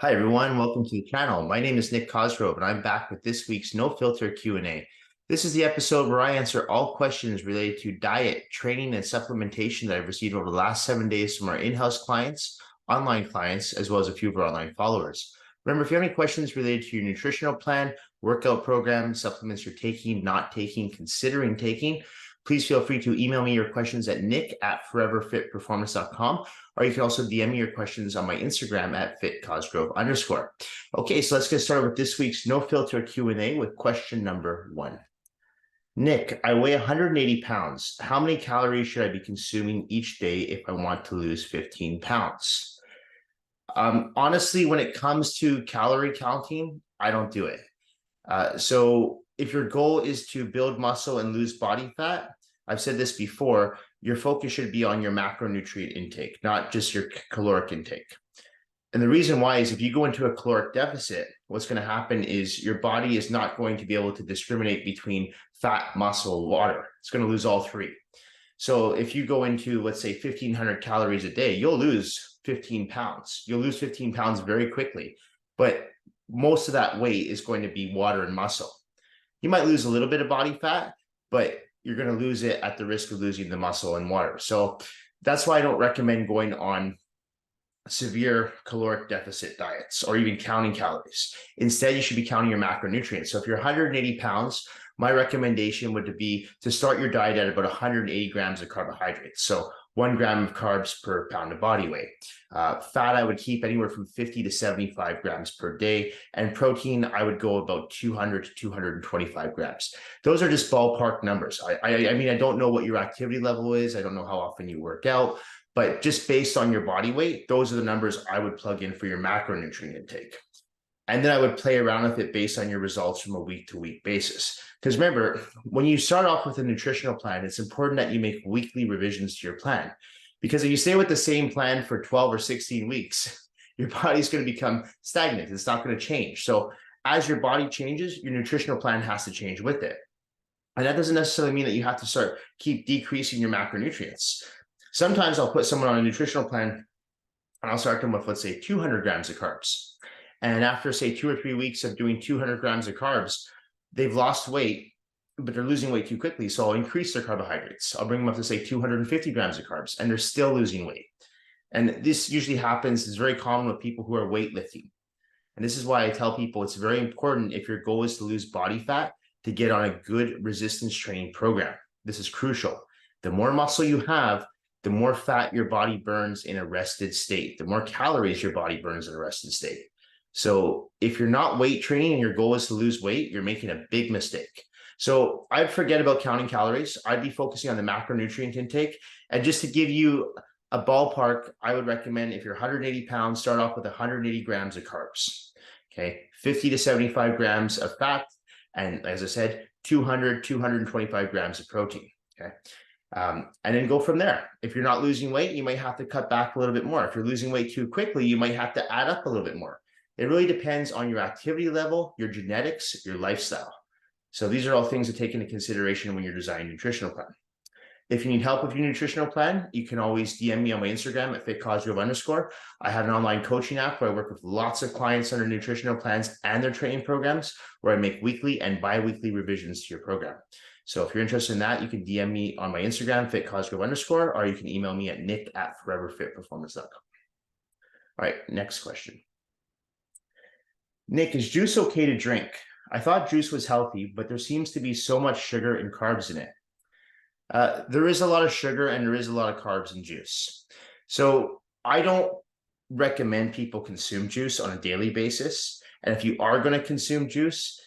Hi everyone, welcome to the channel. My name is Nick Cosgrove and I'm back with this week's No Filter Q&A. This is the episode where I answer all questions related to diet, training, and supplementation that I've received over the last 7 days from our in-house clients, online clients, as well as a few of our online followers. Remember, if you have any questions related to your nutritional plan, workout program, supplements you're taking, not taking, considering taking, please feel free to email me your questions at nick@foreverfitperformance.com, or you can also DM me your questions on my Instagram at @fitcosgrove_. Okay, so let's get started with this week's No Filter Q&A with question number 1. Nick, I weigh 180 pounds. How many calories should I be consuming each day if I want to lose 15 pounds? Honestly, when it comes to calorie counting, I don't do it. So if your goal is to build muscle and lose body fat, I've said this before, your focus should be on your macronutrient intake, not just your caloric intake. And the reason why is if you go into a caloric deficit, what's going to happen is your body is not going to be able to discriminate between fat, muscle, water. It's going to lose all three. So if you go into, let's say, 1,500 calories a day, you'll lose 15 pounds. You'll lose 15 pounds very quickly. But most of that weight is going to be water and muscle. You might lose a little bit of body fat, but you're going to lose it at the risk of losing the muscle and water. So that's why I don't recommend going on severe caloric deficit diets or even counting calories. Instead, you should be counting your macronutrients. So if you're 180 pounds, my recommendation would be to start your diet at about 180 grams of carbohydrates. So 1 gram of carbs per pound of body weight. Fat, I would keep anywhere from 50 to 75 grams per day. And protein, I would go about 200 to 225 grams. Those are just ballpark numbers. I mean, I don't know what your activity level is. I don't know how often you work out. But just based on your body weight, those are the numbers I would plug in for your macronutrient intake. And then I would play around with it based on your results from a week-to-week basis. Because remember, when you start off with a nutritional plan, it's important that you make weekly revisions to your plan. Because if you stay with the same plan for 12 or 16 weeks, your body's going to become stagnant. It's not going to change. So as your body changes, your nutritional plan has to change with it. And that doesn't necessarily mean that you have to keep decreasing your macronutrients. Sometimes I'll put someone on a nutritional plan and I'll start them with, let's say, 200 grams of carbs. And after, say, 2 or 3 weeks of doing 200 grams of carbs, they've lost weight, but they're losing weight too quickly. So I'll increase their carbohydrates. I'll bring them up to, say, 250 grams of carbs, and they're still losing weight. And this usually happens, it's very common with people who are weightlifting. And this is why I tell people it's very important, if your goal is to lose body fat, to get on a good resistance training program. This is crucial. The more muscle you have, the more fat your body burns in a rested state, the more calories your body burns in a rested state. So if you're not weight training and your goal is to lose weight, you're making a big mistake. So I'd forget about counting calories. I'd be focusing on the macronutrient intake. And just to give you a ballpark, I would recommend, if you're 180 pounds, start off with 180 grams of carbs, okay? 50 to 75 grams of fat. And as I said, 200, 225 grams of protein, okay? And then go from there. If you're not losing weight, you might have to cut back a little bit more. If you're losing weight too quickly, you might have to add up a little bit more. It really depends on your activity level, your genetics, your lifestyle. So these are all things to take into consideration when you're designing a nutritional plan. If you need help with your nutritional plan, you can always DM me on my Instagram at @fitcosgrove_. I have an online coaching app where I work with lots of clients on their nutritional plans and their training programs, where I make weekly and bi-weekly revisions to your program. So if you're interested in that, you can DM me on my Instagram, @fitcosgrove_, or you can email me at nick@foreverfitperformance.com. All right, next question. Nick, is juice okay to drink? I thought juice was healthy, but there seems to be so much sugar and carbs in it. There is a lot of sugar and there is a lot of carbs in juice. So I don't recommend people consume juice on a daily basis. And if you are going to consume juice,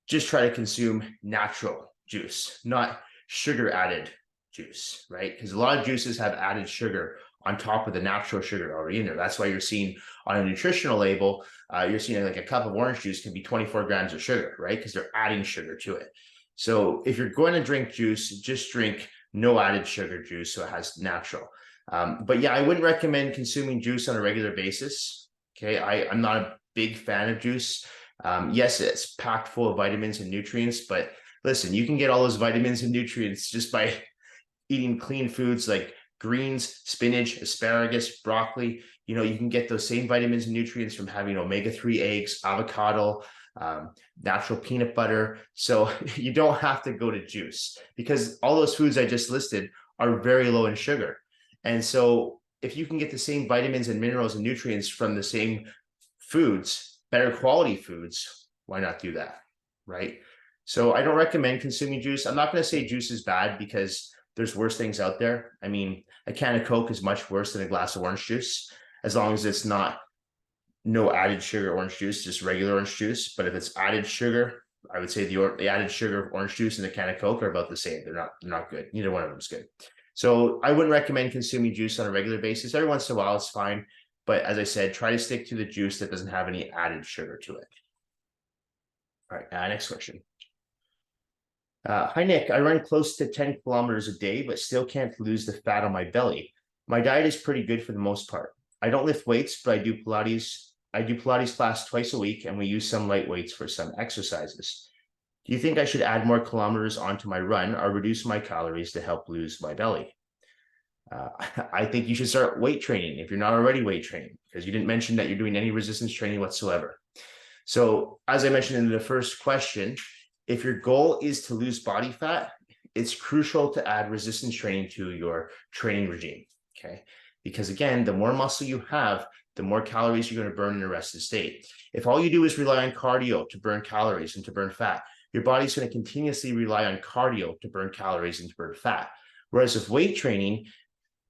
just try to consume natural juice, not sugar added juice, right? Because a lot of juices have added sugar on top of the natural sugar already in there. That's why you're seeing on a nutritional label, you're seeing like a cup of orange juice can be 24 grams of sugar, right? Because they're adding sugar to it. So if you're going to drink juice, just drink no added sugar juice, so it has natural. But yeah, I wouldn't recommend consuming juice on a regular basis. Okay, I'm not a big fan of juice. Yes, it's packed full of vitamins and nutrients, but listen, you can get all those vitamins and nutrients just by eating clean foods like greens, spinach, asparagus, broccoli. You know, you can get those same vitamins and nutrients from having omega-3 eggs, avocado, natural peanut butter. So you don't have to go to juice, because all those foods I just listed are very low in sugar. And so if you can get the same vitamins and minerals and nutrients from the same foods, better quality foods, why not do that, right? So I don't recommend consuming juice. I'm not going to say juice is bad, because there's worse things out there. I mean, a can of Coke is much worse than a glass of orange juice, as long as it's not no added sugar orange juice, just regular orange juice. But if it's added sugar, I would say the added sugar of orange juice and a can of Coke are about the same. They're not good. Neither one of them is good. So I wouldn't recommend consuming juice on a regular basis. Every once in a while, it's fine. But as I said, try to stick to the juice that doesn't have any added sugar to it. All right, next question. Hi, Nick. I run close to 10 kilometers a day, but still can't lose the fat on my belly. My diet is pretty good for the most part. I don't lift weights, but I do Pilates. I do Pilates class twice a week, and we use some light weights for some exercises. Do you think I should add more kilometers onto my run or reduce my calories to help lose my belly? I think you should start weight training if you're not already weight training, because you didn't mention that you're doing any resistance training whatsoever. So as I mentioned in the first question, if your goal is to lose body fat, it's crucial to add resistance training to your training regime, okay? Because again, the more muscle you have, the more calories you're going to burn in a rested state. If all you do is rely on cardio to burn calories and to burn fat, your body's going to continuously rely on cardio to burn calories and to burn fat. Whereas with weight training,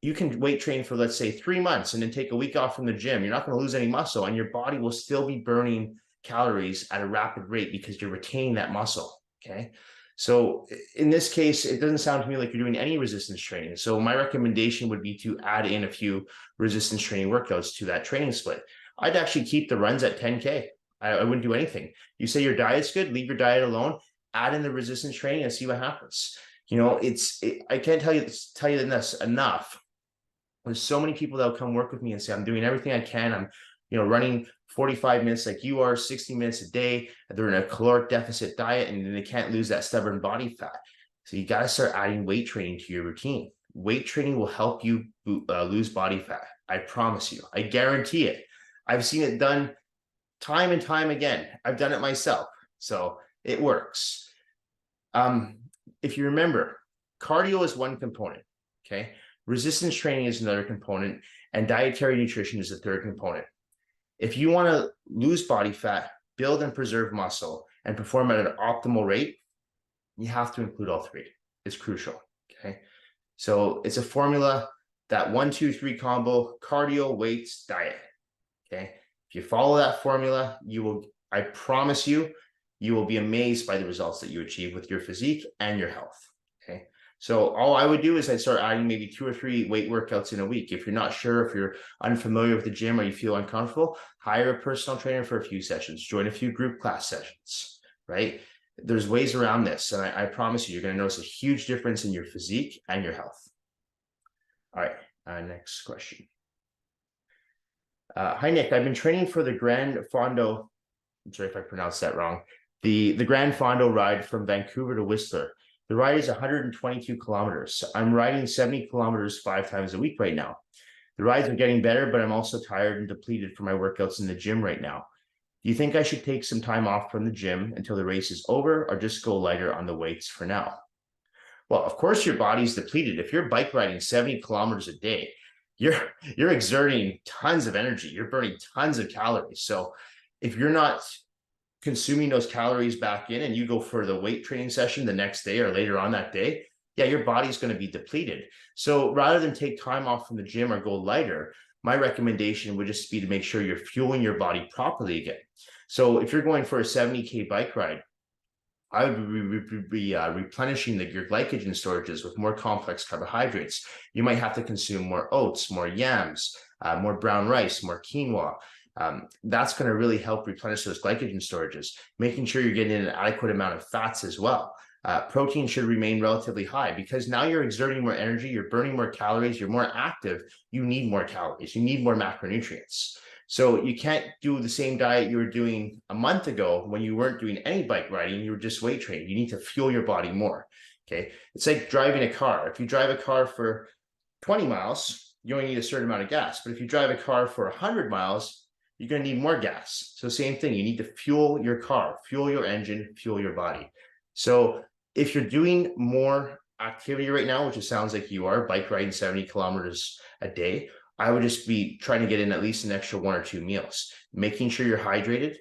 you can weight train for, let's say, 3 months and then take a week off from the gym. You're not going to lose any muscle, and your body will still be burning calories at a rapid rate because you're retaining that muscle, okay? So in this case, it doesn't sound to me like you're doing any resistance training. So my recommendation would be to add in a few resistance training workouts to that training split. I'd actually keep the runs at 10K. I wouldn't do anything. You say your diet's good, leave your diet alone, add in the resistance training and see what happens. You know, I can't tell you this enough. There's so many people that will come work with me and say, I'm doing everything I can. I'm, running 45 minutes like you are, 60 minutes a day. They're in a caloric deficit diet, and they can't lose that stubborn body fat. So you got to start adding weight training to your routine. Weight training will help you lose body fat. I promise you. I guarantee it. I've seen it done time and time again. I've done it myself. So it works. If you remember, cardio is one component, okay? Resistance training is another component, and dietary nutrition is the third component. If you want to lose body fat, build and preserve muscle, and perform at an optimal rate, you have to include all three. It's crucial, okay? So it's a formula, that 1, 2, 3 combo: cardio, weights, diet, okay? If you follow that formula, I promise you, you will be amazed by the results that you achieve with your physique and your health, okay? So all I would do is I'd start adding maybe 2 or 3 weight workouts in a week. If you're not sure, if you're unfamiliar with the gym or you feel uncomfortable, hire a personal trainer for a few sessions, join a few group class sessions, right? There's ways around this, and I promise you're going to notice a huge difference in your physique and your health. All right, next question. Hi, Nick. I've been training for the Grand Fondo. I'm sorry if I pronounced that wrong. The Grand Fondo ride from Vancouver to Whistler. The ride is 122 kilometers. I'm riding 70 kilometers 5 times a week right now. The rides are getting better, but I'm also tired and depleted from my workouts in the gym right now. Do you think I should take some time off from the gym until the race is over, or just go lighter on the weights for now? Well, of course your body's depleted. If you're bike riding 70 kilometers a day, you're exerting tons of energy. You're burning tons of calories. So if you're not consuming those calories back in and you go for the weight training session the next day or later on that day, yeah, your body's going to be depleted. So rather than take time off from the gym or go lighter, my recommendation would just be to make sure you're fueling your body properly again. So if you're going for a 70K bike ride, I would be replenishing your glycogen storages with more complex carbohydrates. You might have to consume more oats, more yams, more brown rice, more quinoa. That's going to really help replenish those glycogen storages, making sure you're getting an adequate amount of fats as well. Protein should remain relatively high, because now you're exerting more energy, you're burning more calories, you're more active, you need more calories, you need more macronutrients. So you can't do the same diet you were doing a month ago when you weren't doing any bike riding, you were just weight training. You need to fuel your body more, okay? It's like driving a car. If you drive a car for 20 miles, you only need a certain amount of gas. But if you drive a car for 100 miles, you're going to need more gas. So same thing, you need to fuel your car, fuel your engine, fuel your body. So if you're doing more activity right now, which it sounds like you are, bike riding 70 kilometers a day, I would just be trying to get in at least an extra 1 or 2 meals, making sure you're hydrated.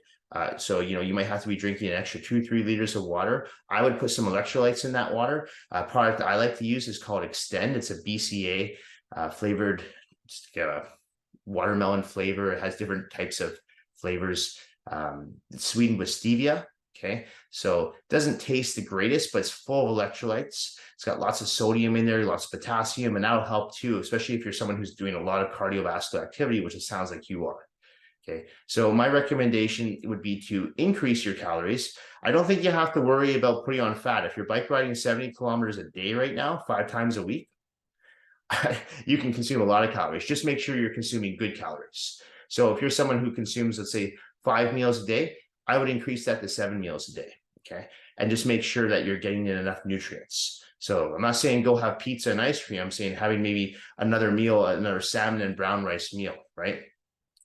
So, you might have to be drinking an extra 2-3 liters of water. I would put some electrolytes in that water. A product that I like to use is called Extend. It's a BCA flavored, just like a watermelon flavor. It has different types of flavors. It's sweetened with stevia. Okay, so it doesn't taste the greatest, but it's full of electrolytes. It's got lots of sodium in there, lots of potassium, and that'll help too, especially if you're someone who's doing a lot of cardiovascular activity, which it sounds like you are. Okay, so my recommendation would be to increase your calories. I don't think you have to worry about putting on fat. If you're bike riding 70 kilometers a day right now, 5 times a week, you can consume a lot of calories. Just make sure you're consuming good calories. So if you're someone who consumes, let's say, 5 meals a day, I would increase that to 7 meals a day. Okay, and just make sure that you're getting in enough nutrients. So I'm not saying go have pizza and ice cream. I'm saying having maybe another meal, another salmon and brown rice meal, right?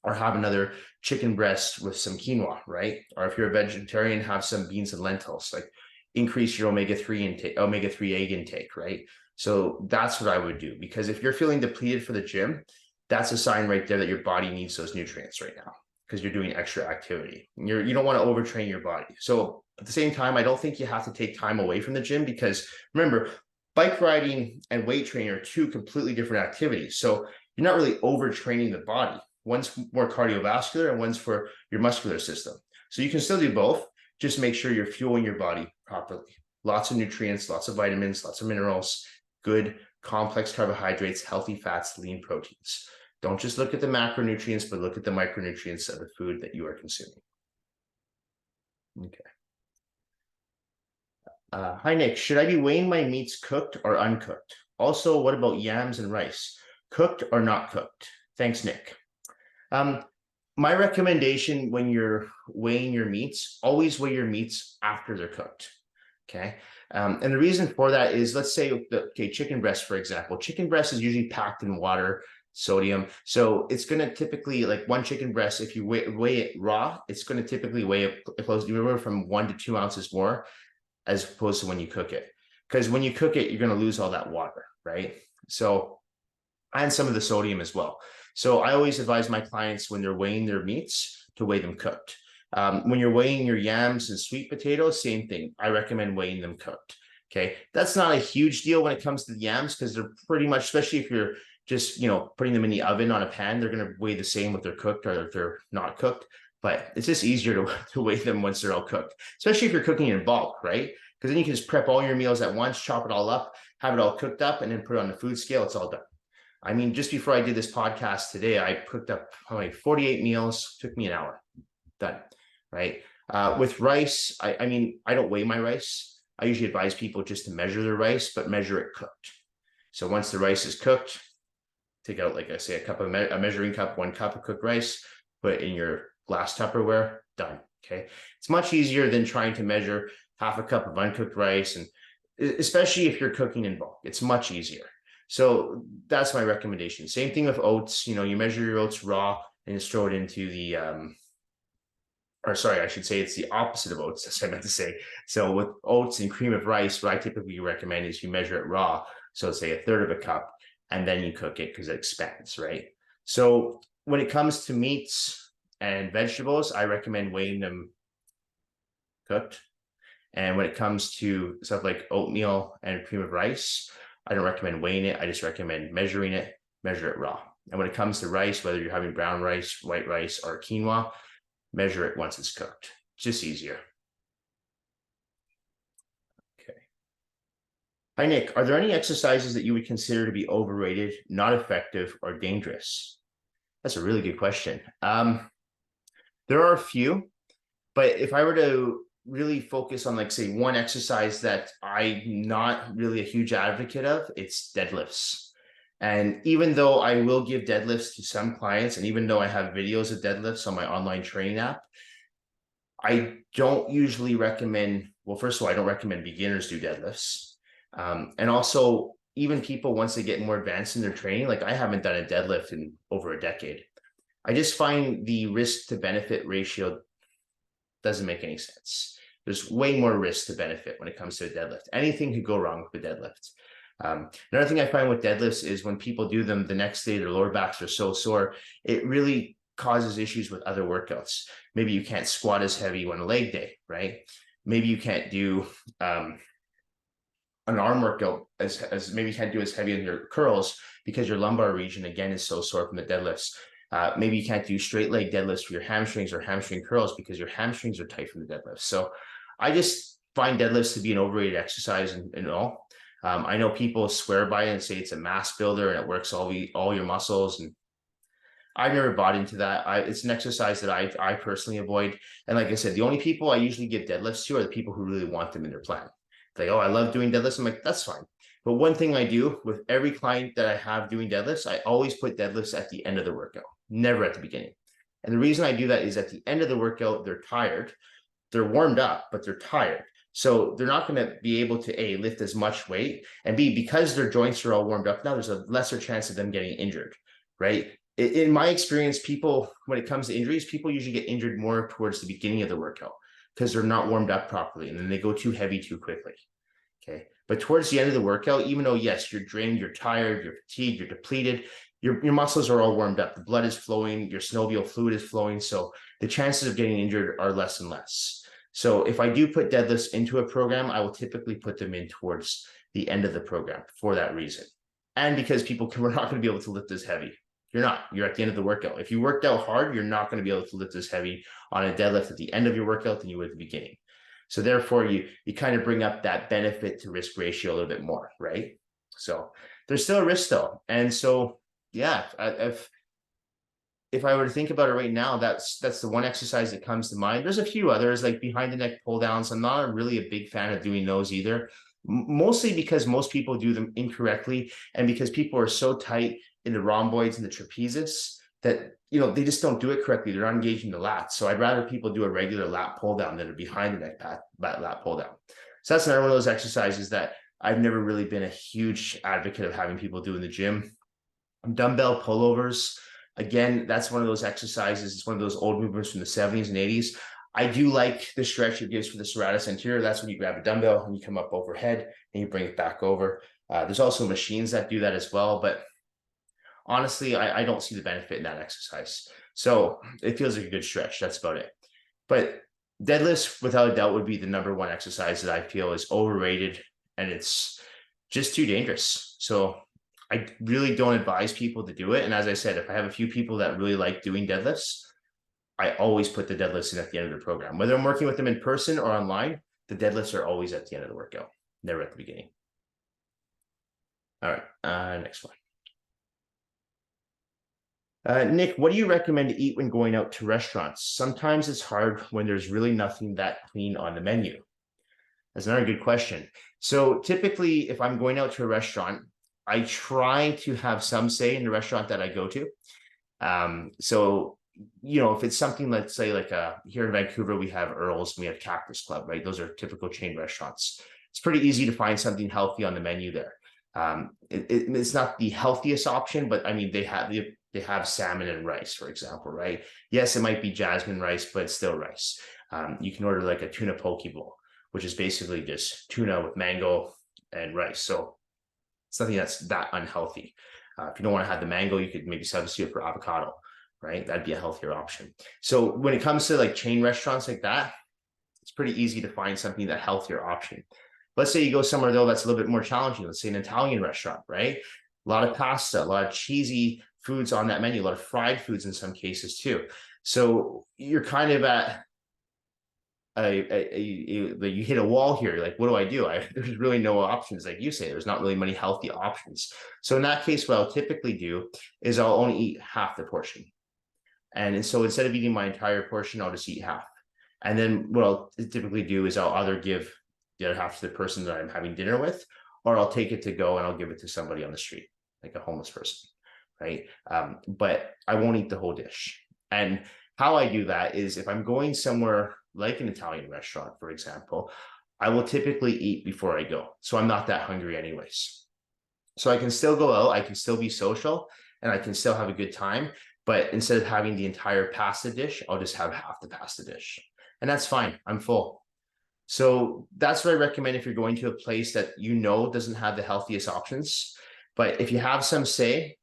Or have another chicken breast with some quinoa, right? Or if you're a vegetarian, have some beans and lentils. Like increase your omega-3 intake, omega-3 egg intake, right? So that's what I would do, because if you're feeling depleted for the gym, that's a sign right there that your body needs those nutrients right now, because you're doing extra activity. You don't want to overtrain your body. So at the same time, I don't think you have to take time away from the gym, because remember, bike riding and weight training are 2 completely different activities. So you're not really overtraining the body. One's more cardiovascular and one's for your muscular system. So you can still do both. Just make sure you're fueling your body properly. Lots of nutrients, lots of vitamins, lots of minerals, good complex carbohydrates, healthy fats, lean proteins. Don't just look at the macronutrients, but look at the micronutrients of the food that you are consuming. Okay. Hi, Nick. Should I be weighing my meats cooked or uncooked? Also, what about yams and rice? Cooked or not cooked? Thanks, Nick. My recommendation when you're weighing your meats, always weigh your meats after they're cooked. Okay. And the reason for that is, let's say, chicken breast, for example. Chicken breast is usually packed in water, sodium. So it's going to typically, like 1 chicken breast, if you weigh it raw, it's going to typically weigh close to from 1 to 2 ounces more as opposed to when you cook it. Because when you cook it, you're going to lose all that water, right? So, and some of the sodium as well. So I always advise my clients when they're weighing their meats to weigh them cooked. When you're weighing your yams and sweet potatoes, same thing. I recommend weighing them cooked. Okay, that's not a huge deal when it comes to the yams, because they're pretty much, especially if you're just putting them in the oven on a pan, they're going to weigh the same if they're cooked or if they're not cooked. But it's just easier to weigh them once they're all cooked, especially if you're cooking in bulk, right? Because then you can just prep all your meals at once, chop it all up, have it all cooked up, and then put it on the food scale. It's all done. I mean, just before I did this podcast today, I cooked up probably 48 meals. Took me an hour. Done. Right. With rice, I mean, I don't weigh my rice. I usually advise people just to measure their rice, but measure it cooked. So once the rice is cooked, take out, like I say, a measuring cup, 1 cup of cooked rice, put it in your glass Tupperware, done. Okay. It's much easier than trying to measure half a cup of uncooked rice, and especially if you're cooking in bulk, it's much easier. So that's my recommendation. Same thing with oats. You measure your oats raw and just throw it into the, or sorry, I should say it's the opposite of oats. That's what I meant to say. So with oats and cream of rice, what I typically recommend is you measure it raw. So say 1/3 of a cup, and then you cook it because it expands, right? So when it comes to meats and vegetables, I recommend weighing them cooked. And when it comes to stuff like oatmeal and cream of rice, I don't recommend weighing it. I just recommend measuring it, measure it raw. And when it comes to rice, whether you're having brown rice, white rice, or quinoa, measure it once it's cooked. It's just easier. Okay. Hi, Nick. Are there any exercises that you would consider to be overrated, not effective, or dangerous? That's a really good question. There are a few, but if I were to really focus on, like, say, one exercise that I'm not really a huge advocate of, it's deadlifts. And even though I will give deadlifts to some clients, and even though I have videos of deadlifts on my online training app, I don't usually recommend, well, first of all, I don't recommend beginners do deadlifts. And also, even people, once they get more advanced in their training, like I haven't done a deadlift in over a decade. I just find the risk to benefit ratio doesn't make any sense. There's way more risk to benefit when it comes to a deadlift. Anything could go wrong with a deadlift. Another thing I find with deadlifts is when people do them the next day, their lower backs are so sore, it really causes issues with other workouts. Maybe you can't squat as heavy on a leg day, right? Maybe you can't do an arm workout as maybe you can't do as heavy on your curls because your lumbar region again is so sore from the deadlifts. Maybe you can't do straight leg deadlifts for your hamstrings or hamstring curls because your hamstrings are tight from the deadlift. So I just find deadlifts to be an overrated exercise and all. I know people swear by it and say it's a mass builder and it works all your muscles, and I've never bought into that. It's an exercise that I personally avoid. And like I said, the only people I usually give deadlifts to are the people who really want them in their plan. Like, oh, I love doing deadlifts. I'm like, that's fine. But one thing I do with every client that I have doing deadlifts, I always put deadlifts at the end of the workout, never at the beginning. And the reason I do that is at the end of the workout, they're tired. They're warmed up, but they're tired. So they're not going to be able to A, lift as much weight, and B, because their joints are all warmed up now, there's a lesser chance of them getting injured, right? In my experience, people, when it comes to injuries, people usually get injured more towards the beginning of the workout because they're not warmed up properly and then they go too heavy too quickly. Okay. But towards the end of the workout, even though, yes, you're drained, you're tired, you're fatigued, you're depleted, your muscles are all warmed up. The blood is flowing, your synovial fluid is flowing. So the chances of getting injured are less and less. So if I do put deadlifts into a program, I will typically put them in towards the end of the program for that reason. And because we're not going to be able to lift as heavy. You're at the end of the workout. If you worked out hard, you're not going to be able to lift as heavy on a deadlift at the end of your workout than you would at the beginning. So therefore, you kind of bring up that benefit to risk ratio a little bit more, right? So there's still a risk though. And so, yeah, if I were to think about it right now, that's the one exercise that comes to mind. There's a few others like behind the neck pull downs. I'm not really a big fan of doing those either, mostly because most people do them incorrectly and because people are so tight in the rhomboids and the trapezius that, they just don't do it correctly. They're not engaging the lats. So I'd rather people do a regular lat pull down than a behind the neck lat pull down. So that's another one of those exercises that I've never really been a huge advocate of having people do in the gym. Dumbbell pullovers. Again, that's one of those exercises. It's one of those old movements from the 70s and 80s. I do like the stretch it gives for the serratus anterior. That's when you grab a dumbbell and you come up overhead and you bring it back over. There's also machines that do that as well, but honestly, I don't see the benefit in that exercise. So it feels like a good stretch. That's about it. But deadlifts, without a doubt, would be the number one exercise that I feel is overrated and it's just too dangerous. So I really don't advise people to do it. And as I said, if I have a few people that really like doing deadlifts, I always put the deadlifts in at the end of the program. Whether I'm working with them in person or online, the deadlifts are always at the end of the workout, never at the beginning. All right, next one. Nick, what do you recommend to eat when going out to restaurants? Sometimes it's hard when there's really nothing that clean on the menu. That's another good question. So typically, if I'm going out to a restaurant, I try to have some say in the restaurant that I go to. So, if it's something, let's say like here in Vancouver, we have Earl's, and we have Cactus Club, right? Those are typical chain restaurants. It's pretty easy to find something healthy on the menu there. It's not the healthiest option, but I mean, they have salmon and rice, for example, right? Yes, it might be jasmine rice, but it's still rice. You can order like a tuna poke bowl, which is basically just tuna with mango and rice. So it's nothing that's that unhealthy. If you don't want to have the mango, you could maybe substitute for avocado, right? That'd be a healthier option. So when it comes to like chain restaurants like that, it's pretty easy to find something that healthier option. Let's say you go somewhere though that's a little bit more challenging. Let's say an Italian restaurant, right? A lot of pasta, a lot of cheesy foods on that menu, a lot of fried foods in some cases too. So you're kind of at you hit a wall here. Like, what do I do? There's really no options. Like you say, there's not really many healthy options. So in that case, what I'll typically do is I'll only eat half the portion. And so instead of eating my entire portion, I'll just eat half. And then what I'll typically do is I'll either give the other half to the person that I'm having dinner with, or I'll take it to go and I'll give it to somebody on the street, like a homeless person, right? But I won't eat the whole dish. And how I do that is if I'm going somewhere like an Italian restaurant, for example, I will typically eat before I go. So I'm not that hungry anyways. So I can still go out, I can still be social, and I can still have a good time. But instead of having the entire pasta dish, I'll just have half the pasta dish. And that's fine. I'm full. So that's what I recommend if you're going to a place that you know doesn't have the healthiest options. But if you have some say,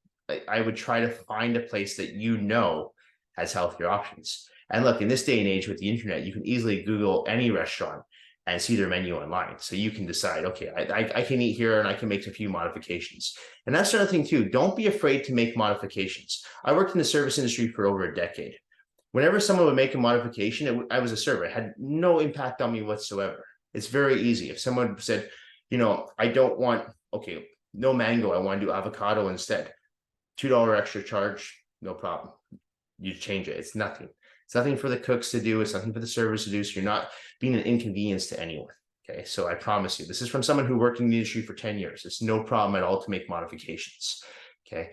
I would try to find a place that you know has healthier options. And look, in this day and age with the internet, you can easily Google any restaurant and see their menu online. So you can decide, okay, I can eat here and I can make a few modifications. And that's another thing too. Don't be afraid to make modifications. I worked in the service industry for over a decade. Whenever someone would make a modification, I was a server. It had no impact on me whatsoever. It's very easy. If someone said, I don't want, okay, no mango, I want to do avocado instead. $2 extra charge, no problem. You change it. It's nothing. It's nothing for the cooks to do. It's nothing for the servers to do. So you're not being an inconvenience to anyone. Okay. So I promise you, this is from someone who worked in the industry for 10 years. It's no problem at all to make modifications. Okay.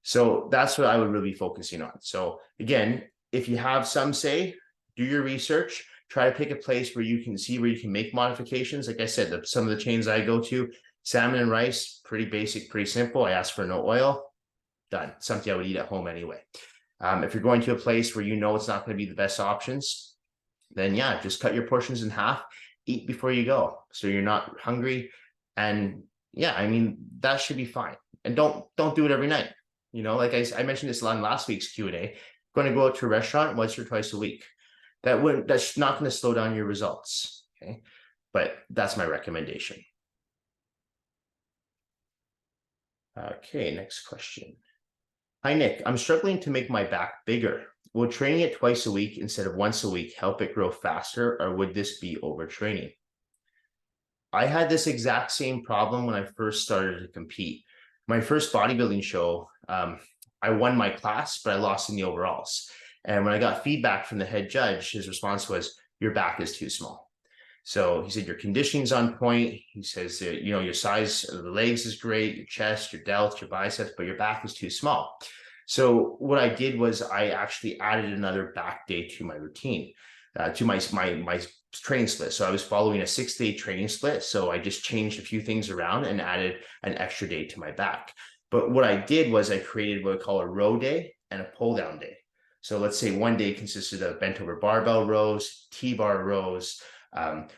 So that's what I would really be focusing on. So again, if you have some say, do your research, try to pick a place where you can see where you can make modifications. Like I said, some of the chains I go to, salmon and rice, pretty basic, pretty simple. I ask for no oil, done. Something I would eat at home anyway. If you're going to a place where you know it's not going to be the best options, then yeah, just cut your portions in half, eat before you go, so you're not hungry. And yeah, I mean, that should be fine. And don't do it every night. Like I mentioned this on last week's Q&A, going to go out to a restaurant once or twice a week. That's not going to slow down your results. Okay. But that's my recommendation. Okay, next question. Hi, Nick. I'm struggling to make my back bigger. Will training it twice a week instead of once a week help it grow faster, or would this be overtraining? I had this exact same problem when I first started to compete. My first bodybuilding show, I won my class, but I lost in the overalls. And when I got feedback from the head judge, his response was, your back is too small. So he said, your conditioning's on point. He says, your size of the legs is great, your chest, your delts, your biceps, but your back is too small. So what I did was I actually added another back day to my routine, to my training split. So I was following a 6-day training split. So I just changed a few things around and added an extra day to my back. But what I did was I created what I call a row day and a pull down day. So let's say one day consisted of bent over barbell rows, T-bar rows,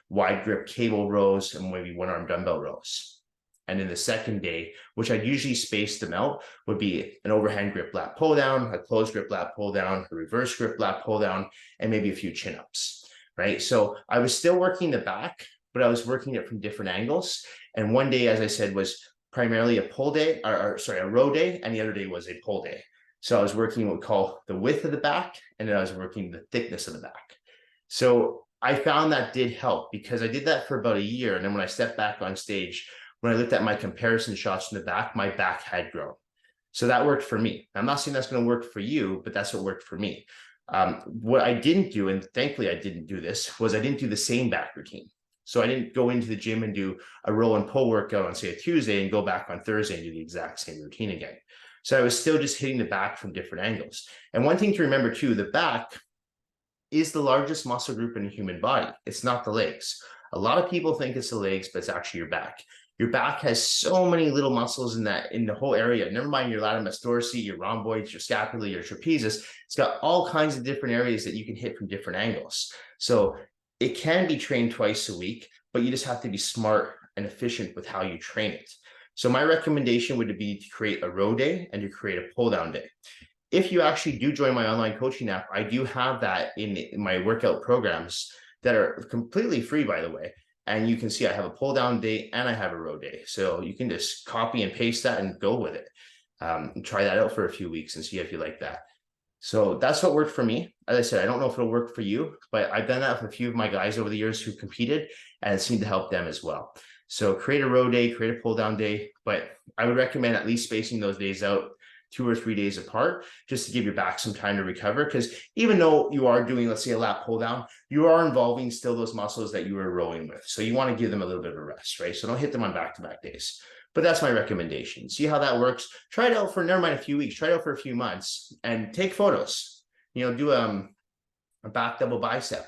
wide grip cable rows, and maybe one arm dumbbell rows. And then the second day, which I'd usually space them out, would be an overhand grip lat pull down, a closed grip lat pull down, a reverse grip lat pull down, and maybe a few chin ups, right? So I was still working the back, but I was working it from different angles. And one day, as I said, was primarily a pull day, a row day, and the other day was a pull day. So I was working what we call the width of the back, and then I was working the thickness of the back. So I found that did help because I did that for about a year. And then when I stepped back on stage, when I looked at my comparison shots in the back, my back had grown. So that worked for me. I'm not saying that's going to work for you, but that's what worked for me. What I didn't do, and thankfully I didn't do this, was I didn't do the same back routine. So I didn't go into the gym and do a row and pull workout on, say, a Tuesday and go back on Thursday and do the exact same routine again. So I was still just hitting the back from different angles. And one thing to remember too, the back is the largest muscle group in the human body. It's not the legs. A lot of people think it's the legs, but it's actually your back. Your back has so many little muscles in the whole area. Never mind your latissimus dorsi, your rhomboids, your scapula, your trapezius. It's got all kinds of different areas that you can hit from different angles. So it can be trained twice a week, but you just have to be smart and efficient with how you train it. So my recommendation would be to create a row day and to create a pull down day. If you actually do join my online coaching app, I do have that in my workout programs that are completely free, by the way. And you can see I have a pull down day and I have a row day. So you can just copy and paste that and go with it. And try that out for a few weeks and see if you like that. So that's what worked for me. As I said, I don't know if it'll work for you, but I've done that with a few of my guys over the years who competed, and it seemed to help them as well. So create a row day, create a pull down day, but I would recommend at least spacing those days out 2 or 3 days apart, just to give your back some time to recover. Because even though you are doing, let's say, a lat pull down, you are involving still those muscles that you were rowing with. So you want to give them a little bit of a rest, right? So don't hit them on back-to-back days. But that's my recommendation. See how that works. Try it out for, never mind a few weeks, try it out for a few months and take photos. Do a back double bicep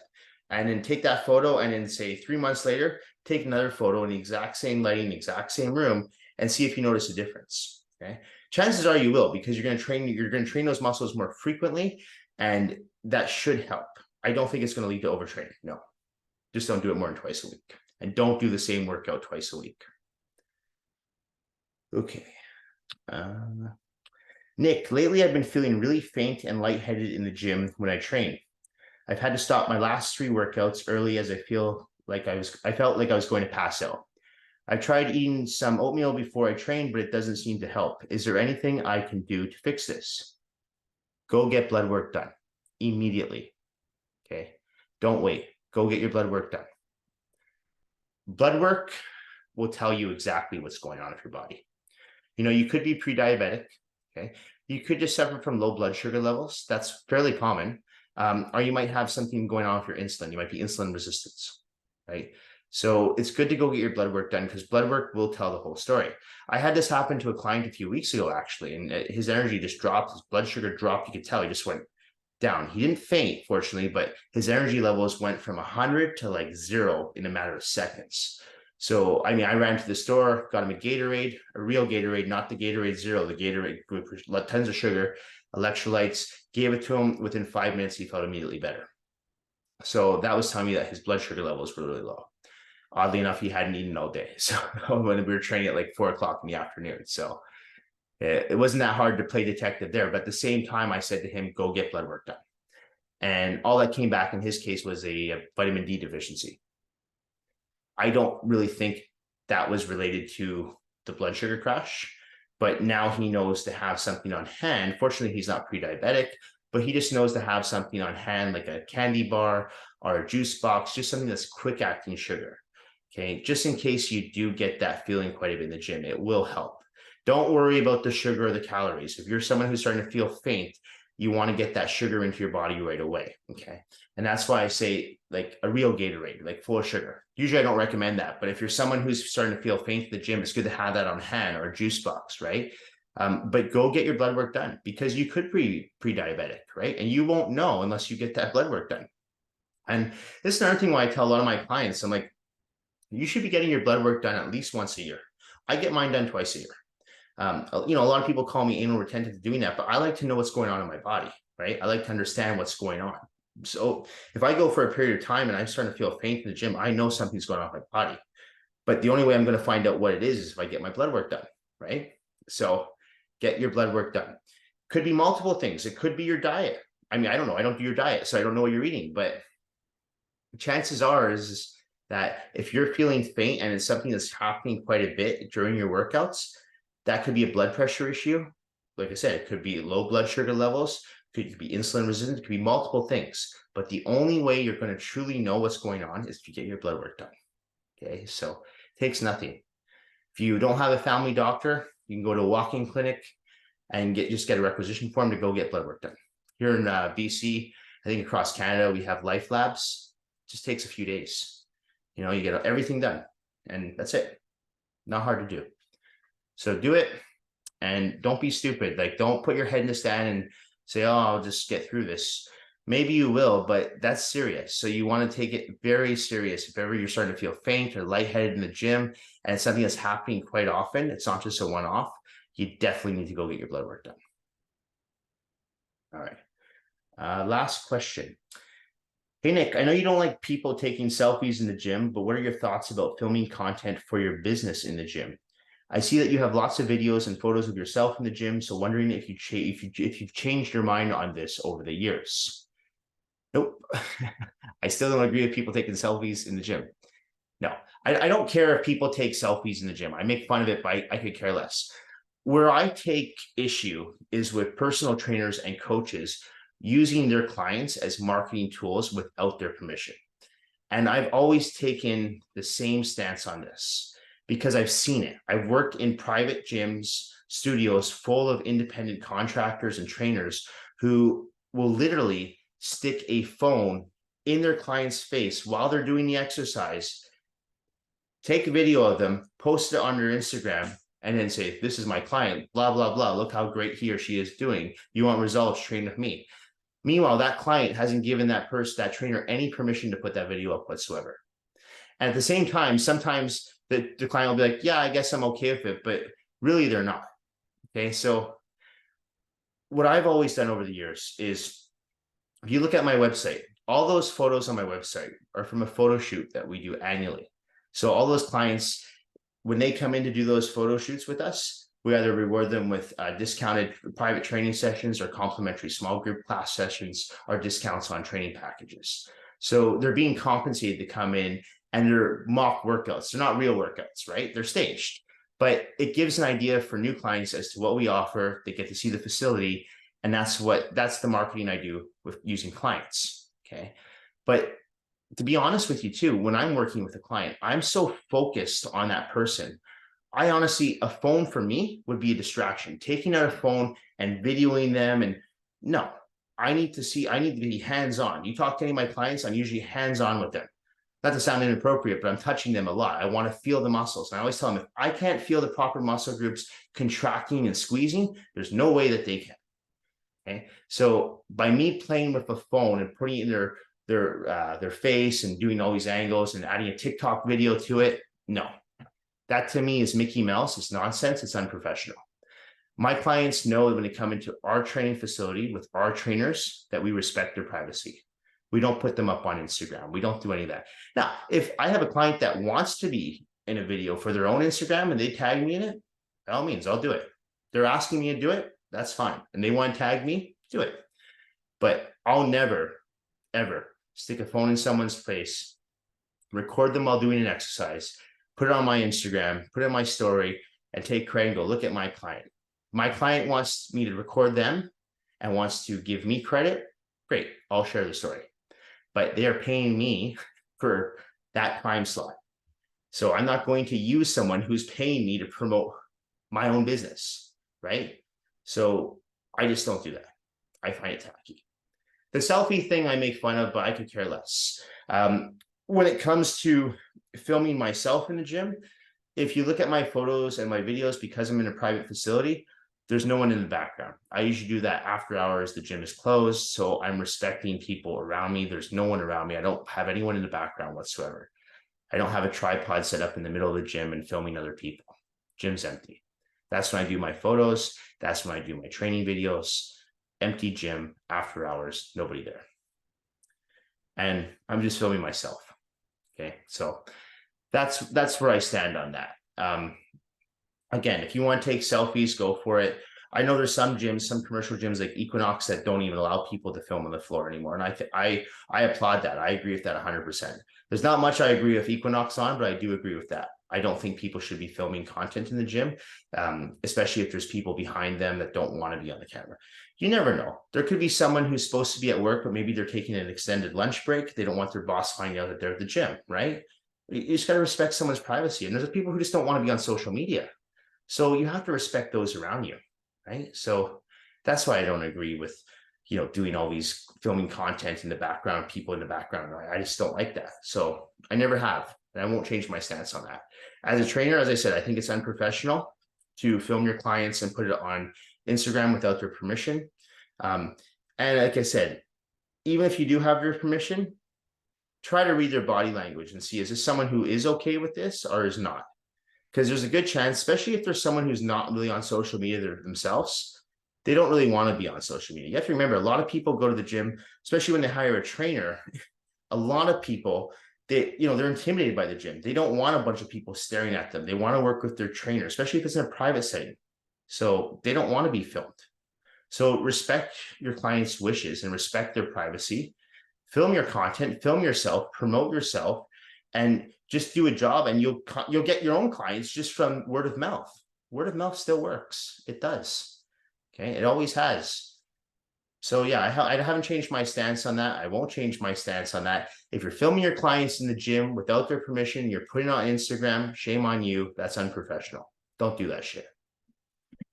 and then take that photo and then say 3 months later, take another photo in the exact same lighting, exact same room, and see if you notice a difference. Okay. Chances are you will, because you're going to train those muscles more frequently, and that should help. I don't think it's going to lead to overtraining. No, just don't do it more than twice a week, and don't do the same workout twice a week. Okay. Nick, lately I've been feeling really faint and lightheaded in the gym when I train. I've had to stop my last 3 workouts early as I felt like I was going to pass out. I tried eating some oatmeal before I trained, but it doesn't seem to help. Is there anything I can do to fix this? Go get blood work done immediately. Okay. Don't wait. Go get your blood work done. Blood work will tell you exactly what's going on with your body. You could be pre-diabetic. Okay. You could just suffer from low blood sugar levels. That's fairly common. Or you might have something going on with your insulin. You might be insulin resistance, right? So it's good to go get your blood work done, because blood work will tell the whole story. I had this happen to a client a few weeks ago, actually, and his energy just dropped. His blood sugar dropped. You could tell he just went down. He didn't faint, fortunately, but his energy levels went from 100 to like 0 in a matter of seconds. So, I ran to the store, got him a Gatorade, a real Gatorade, not the Gatorade Zero, the Gatorade with tons of sugar, electrolytes, gave it to him. Within 5 minutes, he felt immediately better. So that was telling me that his blood sugar levels were really low. Oddly enough, he hadn't eaten all day. So when we were training at like 4 o'clock in the afternoon. So it wasn't that hard to play detective there. But at the same time, I said to him, go get blood work done. And all that came back in his case was a vitamin D deficiency. I don't really think that was related to the blood sugar crash, but now he knows to have something on hand. Fortunately, he's not pre-diabetic, but he just knows to have something on hand, like a candy bar or a juice box, just something that's quick acting sugar. Okay, just in case you do get that feeling quite a bit in the gym, it will help. Don't worry about the sugar or the calories. If you're someone who's starting to feel faint, you want to get that sugar into your body right away. Okay. And that's why I say like a real Gatorade, like full of sugar. Usually I don't recommend that, but if you're someone who's starting to feel faint at the gym, it's good to have that on hand, or a juice box, right? But go get your blood work done, because you could be pre-diabetic, right? And you won't know unless you get that blood work done. And this is another thing why I tell a lot of my clients, I'm like, you should be getting your blood work done at least once a year. I get mine done twice a year. A lot of people call me anal retentive doing that, but I like to know what's going on in my body, right? I like to understand what's going on. So if I go for a period of time and I'm starting to feel faint in the gym, I know something's going on with my body. But the only way I'm going to find out what it is if I get my blood work done, right? So get your blood work done. Could be multiple things. It could be your diet. I don't know. I don't do your diet, so I don't know what you're eating. But chances are is that if you're feeling faint and it's something that's happening quite a bit during your workouts, that could be a blood pressure issue. Like I said, it could be low blood sugar levels, could be insulin resistant, it could be multiple things. But the only way you're going to truly know what's going on is to get your blood work done. Okay, so it takes nothing. If you don't have a family doctor, you can go to a walk-in clinic and just get a requisition form to go get blood work done. Here in BC, I think across Canada, we have Life Labs. It just takes a few days. You get everything done, and that's it. Not hard to do. So do it, and don't be stupid. Like, don't put your head in the sand and say, oh, I'll just get through this. Maybe you will, but that's serious. So you want to take it very serious. If ever you're starting to feel faint or lightheaded in the gym, and it's something that's happening quite often, it's not just a one-off, you definitely need to go get your blood work done. All right. Last question. Hey, Nick, I know you don't like people taking selfies in the gym, but what are your thoughts about filming content for your business in the gym? I see that you have lots of videos and photos of yourself in the gym, so wondering if you've changed your mind on this over the years. Nope. I still don't agree with people taking selfies in the gym. No, I don't care if people take selfies in the gym. I make fun of it, but I could care less. Where I take issue is with personal trainers and coaches using their clients as marketing tools without their permission. And I've always taken the same stance on this because I've seen it. I've worked in private gyms, studios full of independent contractors and trainers who will literally stick a phone in their client's face while they're doing the exercise, take a video of them, post it on their Instagram, and then say, this is my client, blah, blah, blah. Look how great he or she is doing. You want results, train with me. Meanwhile, that client hasn't given that trainer, any permission to put that video up whatsoever. And at the same time, sometimes the client will be like, yeah, I guess I'm okay with it, but really they're not. Okay, so what I've always done over the years is, if you look at my website, all those photos on my website are from a photo shoot that we do annually. So all those clients, when they come in to do those photo shoots with us, we either reward them with discounted private training sessions or complimentary small group class sessions or discounts on training packages. So they're being compensated to come in, and they're mock workouts. They're not real workouts, right? They're staged, but it gives an idea for new clients as to what we offer. They get to see the facility, and that's the marketing I do with using clients. Okay. But to be honest with you too, when I'm working with a client, I'm so focused on that person. I honestly, a phone for me would be a distraction. Taking out a phone and videoing them, and no, I need to be hands-on. You talk to any of my clients, I'm usually hands-on with them. Not to sound inappropriate, but I'm touching them a lot. I want to feel the muscles. And I always tell them, if I can't feel the proper muscle groups contracting and squeezing, there's no way that they can. Okay. So by me playing with a phone and putting it in their face and doing all these angles and adding a TikTok video to it, no, that to me is Mickey Mouse. It's nonsense. It's unprofessional. My clients know that when they come into our training facility with our trainers, that we respect their privacy. We don't put them up on Instagram. We don't do any of that. Now, if I have a client that wants to be in a video for their own Instagram and they tag me in it, by all means, I'll do it. They're asking me to do it, that's fine. And they want to tag me, do it. But I'll never, ever stick a phone in someone's face, record them while doing an exercise, put it on my Instagram, put it in my story, and take credit and go, look at my client. My client wants me to record them and wants to give me credit. Great, I'll share the story. But they are paying me for that time slot. So I'm not going to use someone who's paying me to promote my own business, right? So I just don't do that. I find it tacky. The selfie thing I make fun of, but I could care less. When it comes to filming myself in the gym, if you look at my photos and my videos, because I'm in a private facility, there's no one in the background. I usually do that after hours. The gym is closed, so I'm respecting people around me. There's no one around me. I don't have anyone in the background whatsoever. I don't have a tripod set up in the middle of the gym and filming other people. Gym's empty. That's when I do my photos. That's when I do my training videos. Empty gym, after hours, nobody there. And I'm just filming myself. Okay, so that's where I stand on that. Again, if you want to take selfies, go for it. I know there's some gyms, some commercial gyms like Equinox, that don't even allow people to film on the floor anymore. And I applaud that. I agree with that 100%. There's not much I agree with Equinox on, but I do agree with that. I don't think people should be filming content in the gym, especially if there's people behind them that don't want to be on the camera. You never know. There could be someone who's supposed to be at work, but maybe they're taking an extended lunch break. They don't want their boss finding out that they're at the gym, right? You just got to respect someone's privacy. And there's people who just don't want to be on social media. So you have to respect those around you, right? So that's why I don't agree with, doing all these filming content in the background, people in the background. I just don't like that. So I never have, and I won't change my stance on that. As a trainer, as I said, I think it's unprofessional to film your clients and put it on Instagram without their permission. And like I said, even if you do have your permission, try to read their body language and see, is this someone who is okay with this or is not? Because there's a good chance, especially if there's someone who's not really on social media themselves, they don't really want to be on social media. You have to remember, a lot of people go to the gym, especially when they hire a trainer. A lot of people, they're intimidated by the gym. They don't want a bunch of people staring at them. They want to work with their trainer, especially if it's in a private setting. So they don't want to be filmed. So respect your clients' wishes and respect their privacy. Film your content, film yourself, promote yourself, and just do a job, and you'll get your own clients just from word of mouth. Word of mouth still works. It does. Okay, it always has. So yeah, I haven't changed my stance on that. I won't change my stance on that. If you're filming your clients in the gym without their permission, you're putting it on Instagram, shame on you. That's unprofessional. Don't do that shit.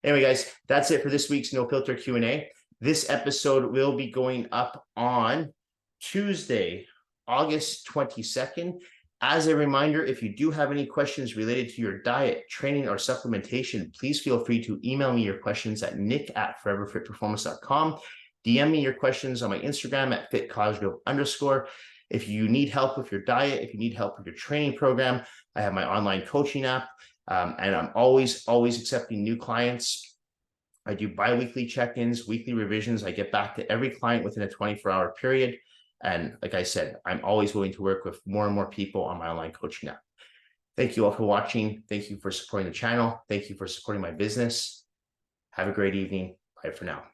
Anyway, guys, that's it for this week's No Filter Q&A. This episode will be going up on Tuesday, August 22nd. As a reminder, if you do have any questions related to your diet, training, or supplementation, please feel free to email me your questions at nick@foreverfitperformance.com. DM me your questions on my Instagram at @fitcosgrove_. If you need help with your diet, if you need help with your training program, I have my online coaching app, and I'm always accepting new clients. I do bi-weekly check-ins, weekly revisions. I get back to every client within a 24-hour period. And like I said, I'm always willing to work with more and more people on my online coaching app. Thank you all for watching. Thank you for supporting the channel. Thank you for supporting my business. Have a great evening. Bye for now.